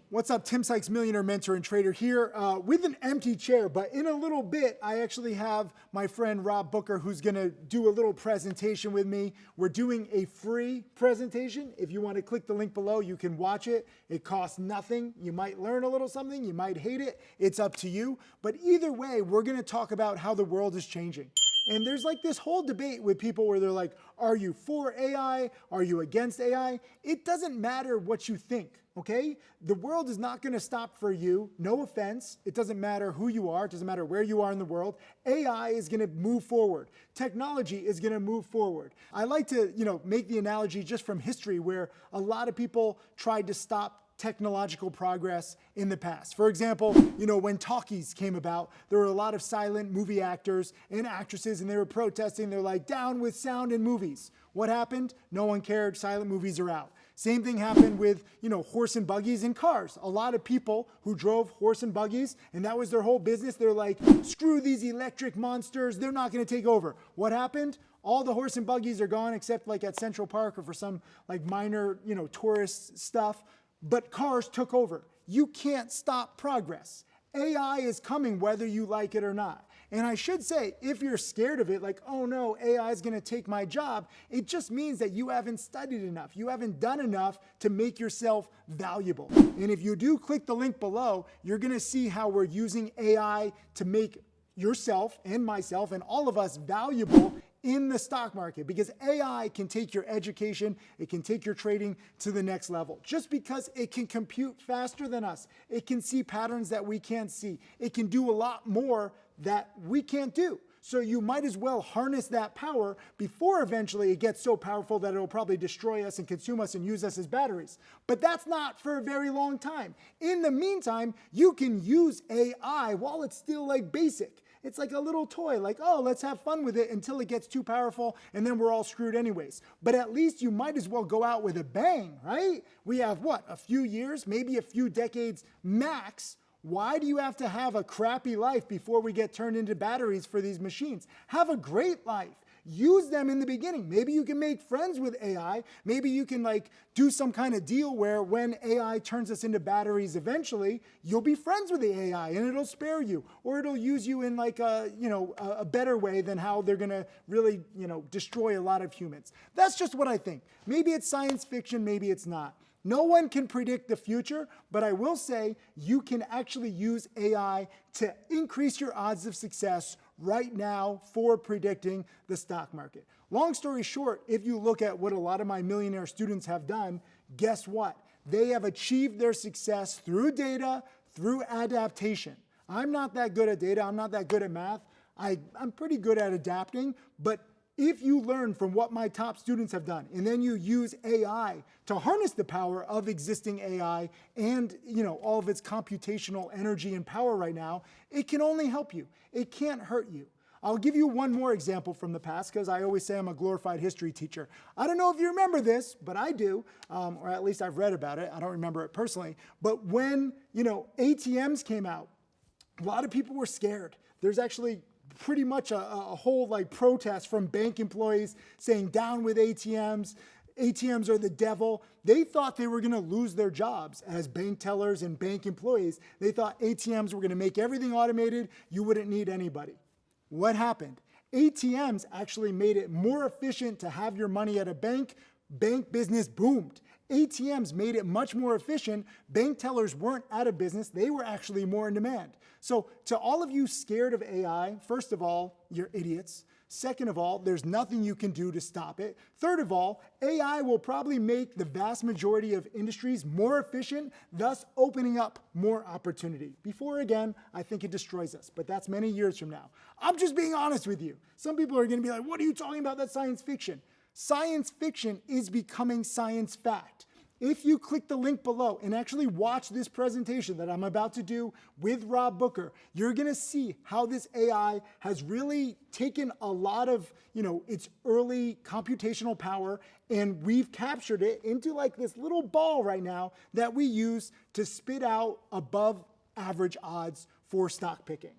What's up? Tim Sykes, millionaire mentor and trader here with an empty chair, but in a little bit, I actually have my friend Rob Booker who's gonna do a little presentation with me. We're doing a free presentation. If you wanna click the link below, you can watch it. It costs nothing. You might learn a little something, you might hate it. It's up to you. But either way, we're gonna talk about how the world is changing. And there's like this whole debate with people where they're like, are you for AI? Are you against AI? It doesn't matter what you think, okay? The world is not gonna stop for you. No offense. It doesn't matter who you are. It doesn't matter where you are in the world. AI is gonna move forward. Technology is gonna move forward. I like to, make the analogy just from history where a lot of people tried to stop technological progress in the past. For example, when talkies came about, there were a lot of silent movie actors and actresses and they were protesting. They're like, down with sound in movies. What happened? No one cared. Silent movies are out. Same thing happened with, horse and buggies and cars. A lot of people who drove horse and buggies, and that was their whole business. They're like, screw these electric monsters. They're not going to take over. What happened? All the horse and buggies are gone except like at Central Park or for some like minor, tourist stuff. But cars took over. You can't stop progress. AI is coming whether you like it or not. And I should say, if you're scared of it, like, oh no, AI is gonna take my job, it just means that you haven't studied enough. You haven't done enough to make yourself valuable. And if you do click the link below, you're gonna see how we're using AI to make yourself and myself and all of us valuable in the stock market, because AI can take your education, it can take your trading to the next level. Just because it can compute faster than us, it can see patterns that we can't see, it can do a lot more that we can't do. So you might as well harness that power before eventually it gets so powerful that it'll probably destroy us and consume us and use us as batteries. But that's not for a very long time. In the meantime, you can use AI while it's still like basic. It's like a little toy, like, oh, let's have fun with it until it gets too powerful and then we're all screwed anyways. But at least you might as well go out with a bang, right? We have what, a few years, maybe a few decades max. Why do you have to have a crappy life before we get turned into batteries for these machines? Have a great life. Use them in the beginning. Maybe you can make friends with AI. Maybe you can do some kind of deal where when AI turns us into batteries eventually, you'll be friends with the AI and it'll spare you, or it'll use you in a better way than how they're gonna really, destroy a lot of humans. That's just what I think. Maybe it's science fiction, maybe it's not. No one can predict the future, but I will say you can actually use AI to increase your odds of success right now for predicting the stock market. Long story short, if you look at what a lot of my millionaire students have done, guess what? They have achieved their success through data, through adaptation. I'm not that good at data, I'm not that good at math. I'm pretty good at adapting, but if you learn from what my top students have done, and then you use AI to harness the power of existing AI and all of its computational energy and power right now, it can only help you. It can't hurt you. I'll give you one more example from the past because I always say I'm a glorified history teacher. I don't know if you remember this, but I do, or at least I've read about it. I don't remember it personally. But when ATMs came out, a lot of people were scared. There's actually pretty much a whole protest from bank employees saying down with ATMs. ATMs are the devil. They thought they were going to lose their jobs as bank tellers and bank employees. They thought ATMs were going to make everything automated. You wouldn't need anybody. What happened? ATMs actually made it more efficient to have your money at a bank. Bank business boomed. ATMs made it much more efficient. Bank tellers weren't out of business. They were actually more in demand. So to all of you scared of AI, first of all, you're idiots. Second of all, there's nothing you can do to stop it. Third of all, AI will probably make the vast majority of industries more efficient, thus opening up more opportunity. Before, again, I think it destroys us, but that's many years from now. I'm just being honest with you. Some people are going to be like, what are you talking about? That's science fiction. Science fiction is becoming science fact. If you click the link below and actually watch this presentation that I'm about to do with Rob Booker, you're gonna see how this AI has really taken a lot of, its early computational power, and we've captured it into this little ball right now that we use to spit out above average odds for stock picking.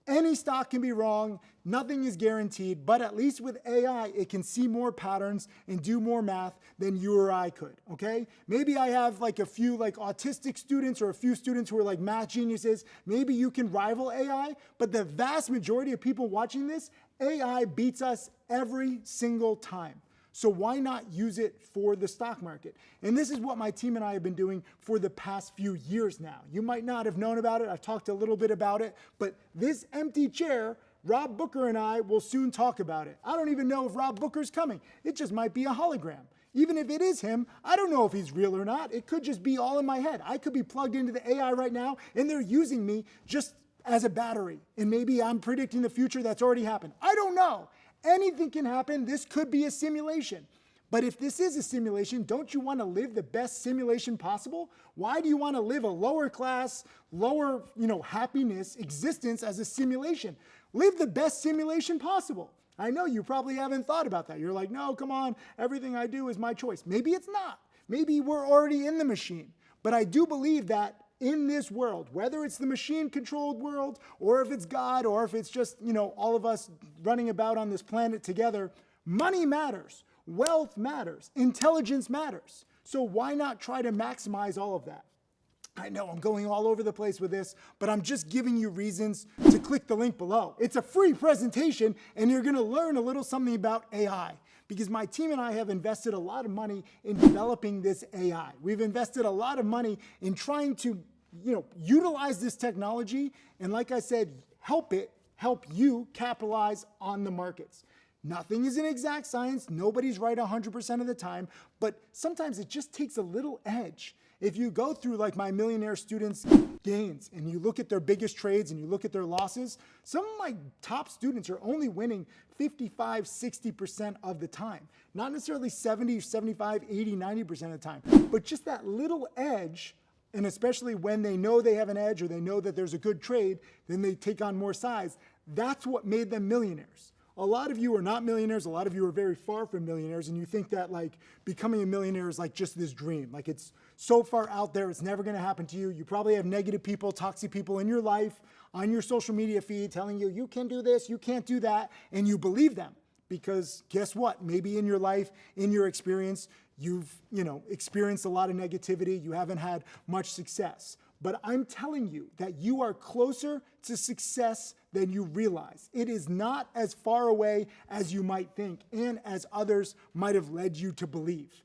Any stock can be wrong, nothing is guaranteed, but at least with AI, it can see more patterns and do more math than you or I could, okay? Maybe I have like a few like autistic students or a few students who are like math geniuses. Maybe you can rival AI, but the vast majority of people watching this, AI beats us every single time. So why not use it for the stock market? And this is what my team and I have been doing for the past few years now. You might not have known about it. I've talked a little bit about it, but this empty chair, Rob Booker and I will soon talk about it. I don't even know if Rob Booker's coming. It just might be a hologram. Even if it is him, I don't know if he's real or not. It could just be all in my head. I could be plugged into the AI right now and they're using me just as a battery. And maybe I'm predicting the future that's already happened. I don't know. Anything can happen. This could be a simulation. But if this is a simulation, don't you want to live the best simulation possible? Why do you want to live a lower class, lower, happiness existence as a simulation? Live the best simulation possible. I know you probably haven't thought about that. You're like, no, come on, everything I do is my choice. Maybe it's not. Maybe we're already in the machine. But I do believe that in this world, whether it's the machine-controlled world, or if it's God, or if it's just, all of us running about on this planet together, money matters, wealth matters, intelligence matters. So why not try to maximize all of that? I know I'm going all over the place with this, but I'm just giving you reasons to click the link below. It's a free presentation, and you're gonna learn a little something about AI. Because my team and I have invested a lot of money in developing this AI. We've invested a lot of money in trying to, utilize this technology, and like I said, help you capitalize on the markets. Nothing is an exact science. Nobody's right 100% of the time, but sometimes it just takes a little edge. If you go through like my millionaire students' gains and you look at their biggest trades and you look at their losses, some of my top students are only winning 55, 60% of the time. Not necessarily 70, 75, 80, 90% of the time, but just that little edge, and especially when they know they have an edge or they know that there's a good trade, then they take on more size. That's what made them millionaires. A lot of you are not millionaires. A lot of you are very far from millionaires, and you think that like becoming a millionaire is like just this dream. Like it's so far out there, it's never gonna happen to you. You probably have negative people, toxic people in your life, on your social media feed telling you, you can do this, you can't do that, and you believe them. Because guess what? Maybe in your life, in your experience, you've experienced a lot of negativity, you haven't had much success. But I'm telling you that you are closer to success than you realize. It is not as far away as you might think and as others might have led you to believe.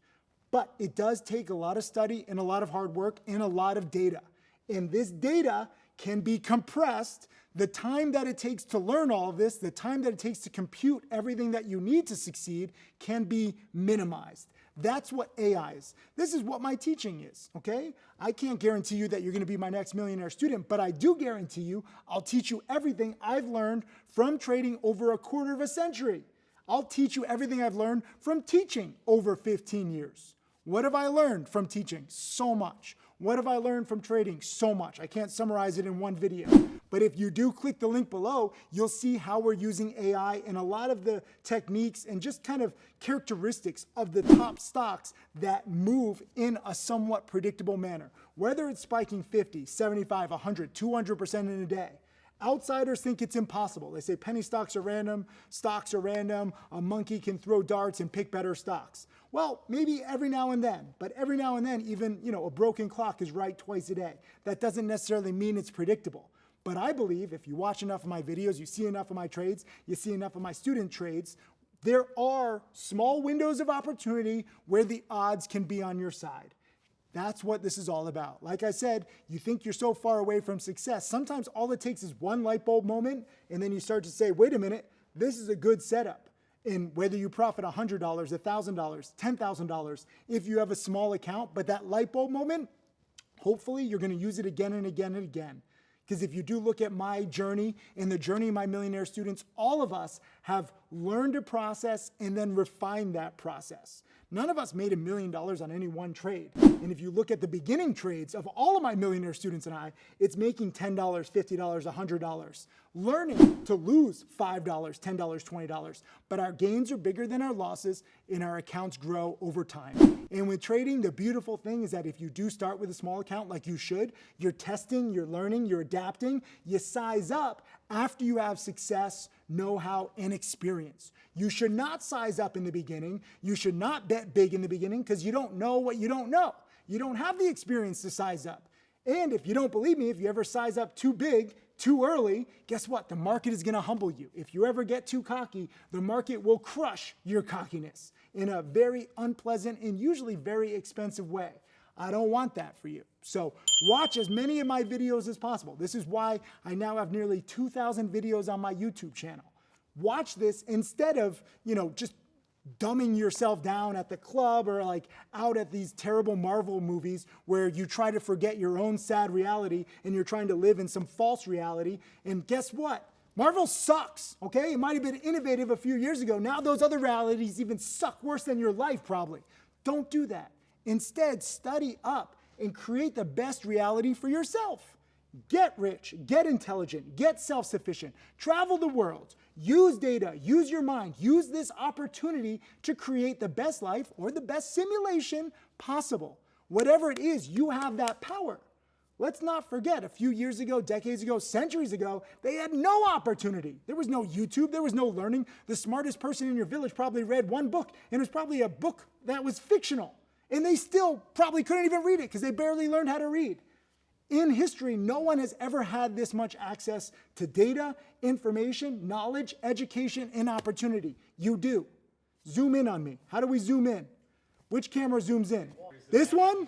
But it does take a lot of study and a lot of hard work and a lot of data. And this data can be compressed. The time that it takes to learn all of this, the time that it takes to compute everything that you need to succeed can be minimized. That's what AI is. This is what my teaching is, okay? I can't guarantee you that you're gonna be my next millionaire student, but I do guarantee you I'll teach you everything I've learned from trading over a quarter of a century. I'll teach you everything I've learned from teaching over 15 years. What have I learned from teaching? So much. What have I learned from trading? So much. I can't summarize it in one video. But if you do click the link below, you'll see how we're using AI and a lot of the techniques and just kind of characteristics of the top stocks that move in a somewhat predictable manner. Whether it's spiking 50, 75, 100, 200% in a day. Outsiders think it's impossible. They say penny stocks are random, a monkey can throw darts and pick better stocks. Well, maybe every now and then, but every now and then even, a broken clock is right twice a day. That doesn't necessarily mean it's predictable. But I believe if you watch enough of my videos, you see enough of my trades, you see enough of my student trades, there are small windows of opportunity where the odds can be on your side. That's what this is all about. Like I said, you think you're so far away from success. Sometimes all it takes is one light bulb moment, and then you start to say, wait a minute, this is a good setup. And whether you profit $100, $1,000, $10,000, if you have a small account, but that light bulb moment, hopefully you're gonna use it again and again and again. Because if you do look at my journey and the journey of my millionaire students, all of us have learned a process and then refined that process. None of us made $1 million on any one trade. And if you look at the beginning trades of all of my millionaire students and I, it's making $10, $50, $100. Learning to lose $5, $10, $20. But our gains are bigger than our losses and our accounts grow over time. And with trading, the beautiful thing is that if you do start with a small account like you should, you're testing, you're learning, you're adapting, you size up after you have success, know-how, and experience. You should not size up in the beginning. You should not bet big in the beginning because you don't know what you don't know. You don't have the experience to size up. And if you don't believe me, if you ever size up too big, too early, guess what? The market is going to humble you. If you ever get too cocky, the market will crush your cockiness in a very unpleasant and usually very expensive way. I don't want that for you. So watch as many of my videos as possible. This is why I now have nearly 2,000 videos on my YouTube channel. Watch this instead of, just dumbing yourself down at the club or like out at these terrible Marvel movies where you try to forget your own sad reality and you're trying to live in some false reality. And guess what? Marvel sucks, okay? It might have been innovative a few years ago. Now those other realities even suck worse than your life probably. Don't do that. Instead, study up and create the best reality for yourself. Get rich, get intelligent, get self-sufficient, travel the world, use data, use your mind, use this opportunity to create the best life or the best simulation possible. Whatever it is, you have that power. Let's not forget, a few years ago, decades ago, centuries ago, they had no opportunity. There was no YouTube, there was no learning. The smartest person in your village probably read one book, and it was probably a book that was fictional. And they still probably couldn't even read it because they barely learned how to read. In history, no one has ever had this much access to data, information, knowledge, education, and opportunity. You do. Zoom in on me. How do we zoom in? Which camera zooms in? This one?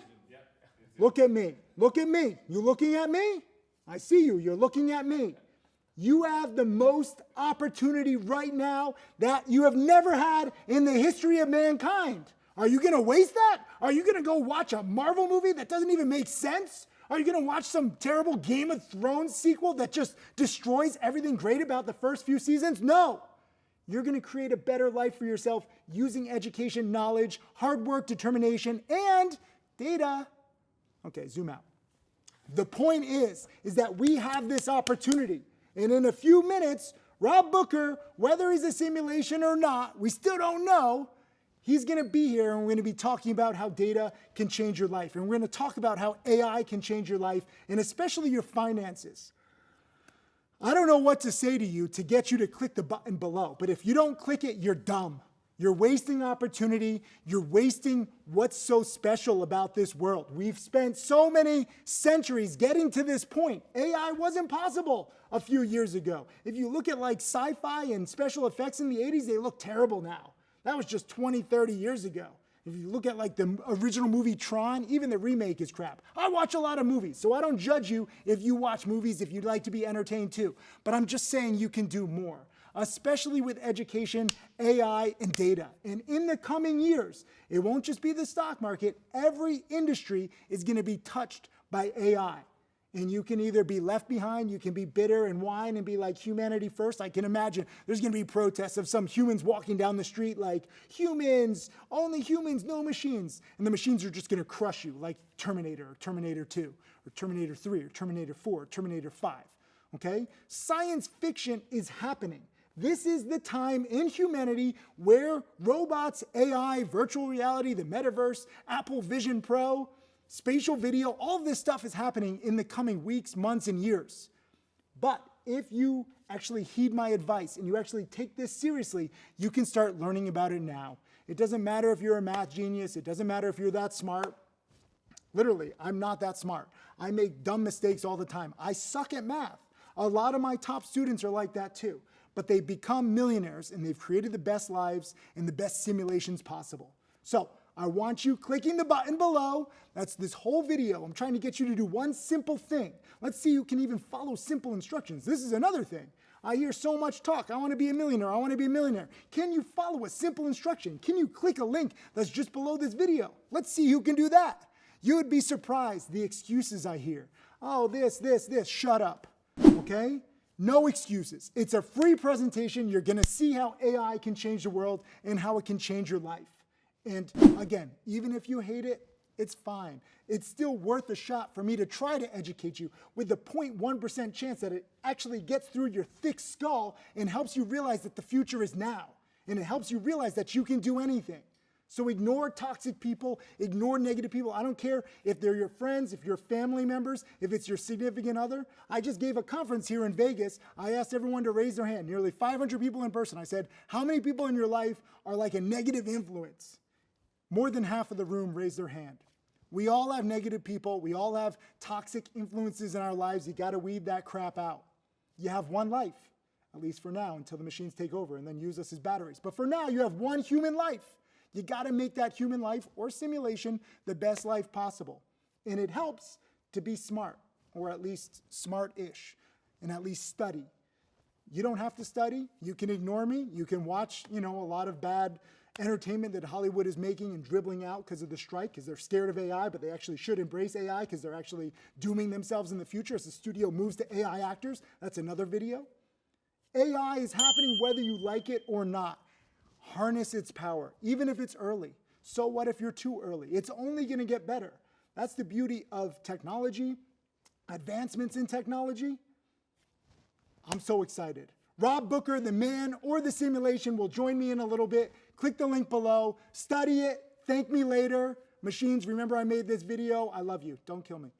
Look at me. Look at me. You looking at me? I see you. You're looking at me. You have the most opportunity right now that you have never had in the history of mankind. Are you going to waste that? Are you going to go watch a Marvel movie that doesn't even make sense? Are you going to watch some terrible Game of Thrones sequel that just destroys everything great about the first few seasons? No. You're going to create a better life for yourself using education, knowledge, hard work, determination, and data. Okay, zoom out. The point is that we have this opportunity. And in a few minutes, Rob Booker, whether he's a simulation or not, we still don't know, he's going to be here and we're going to be talking about how data can change your life. And we're going to talk about how AI can change your life and especially your finances. I don't know what to say to you to get you to click the button below, but if you don't click it, you're dumb. You're wasting opportunity. You're wasting what's so special about this world. We've spent so many centuries getting to this point. AI wasn't possible a few years ago. If you look at like sci-fi and special effects in the 80s, they look terrible now. That was just 20, 30 years ago. If you look at like the original movie Tron, even the remake is crap. I watch a lot of movies, so I don't judge you if you watch movies, if you'd like to be entertained too. But I'm just saying you can do more, especially with education, AI, and data. And in the coming years, it won't just be the stock market. Every industry is going to be touched by AI. And you can either be left behind, you can be bitter and whine and be like humanity first. I can imagine there's going to be protests of some humans walking down the street like humans, only humans, no machines. And the machines are just going to crush you like Terminator or Terminator 2 or Terminator 3 or Terminator 4 or Terminator 5. Okay? Science fiction is happening. This is the time in humanity where robots, AI, virtual reality, the metaverse, Apple Vision Pro, spatial video, all of this stuff is happening in the coming weeks, months, and years. But if you actually heed my advice and you actually take this seriously, you can start learning about it now. It doesn't matter if you're a math genius. It doesn't matter if you're that smart. Literally, I'm not that smart. I make dumb mistakes all the time. I suck at math. A lot of my top students are like that too. But they've become millionaires and they've created the best lives and the best simulations possible. So I want you clicking the button below. That's this whole video. I'm trying to get you to do one simple thing. Let's see who can even follow simple instructions. This is another thing. I hear so much talk. I want to be a millionaire. I want to be a millionaire. Can you follow a simple instruction? Can you click a link that's just below this video? Let's see who can do that. You would be surprised the excuses I hear. Oh, this. Shut up. Okay? No excuses. It's a free presentation. You're going to see how AI can change the world and how it can change your life. And again, even if you hate it, it's fine. It's still worth a shot for me to try to educate you with the 0.1% chance that it actually gets through your thick skull and helps you realize that the future is now. And it helps you realize that you can do anything. So ignore toxic people, ignore negative people. I don't care if they're your friends, if you're family members, if it's your significant other. I just gave a conference here in Vegas. I asked everyone to raise their hand, nearly 500 people in person. I said, how many people in your life are like a negative influence? More than half of the room raised their hand. We all have negative people. We all have toxic influences in our lives. You got to weed that crap out. You have one life, at least for now, until the machines take over and then use us as batteries. But for now, you have one human life. You got to make that human life or simulation the best life possible. And it helps to be smart, or at least smart-ish, and at least study. You don't have to study. You can ignore me. You can watch, a lot of bad entertainment that Hollywood is making and dribbling out because of the strike, because they're scared of AI, but they actually should embrace AI because they're actually dooming themselves in the future as the studio moves to AI actors. That's another video. AI is happening whether you like it or not. Harness its power, even if it's early. So what if you're too early? It's only going to get better. That's the beauty of technology, advancements in technology. I'm so excited. Rob Booker, the man or the simulation, will join me in a little bit. Click the link below. Study it. Thank me later. Machines, remember I made this video. I love you. Don't kill me.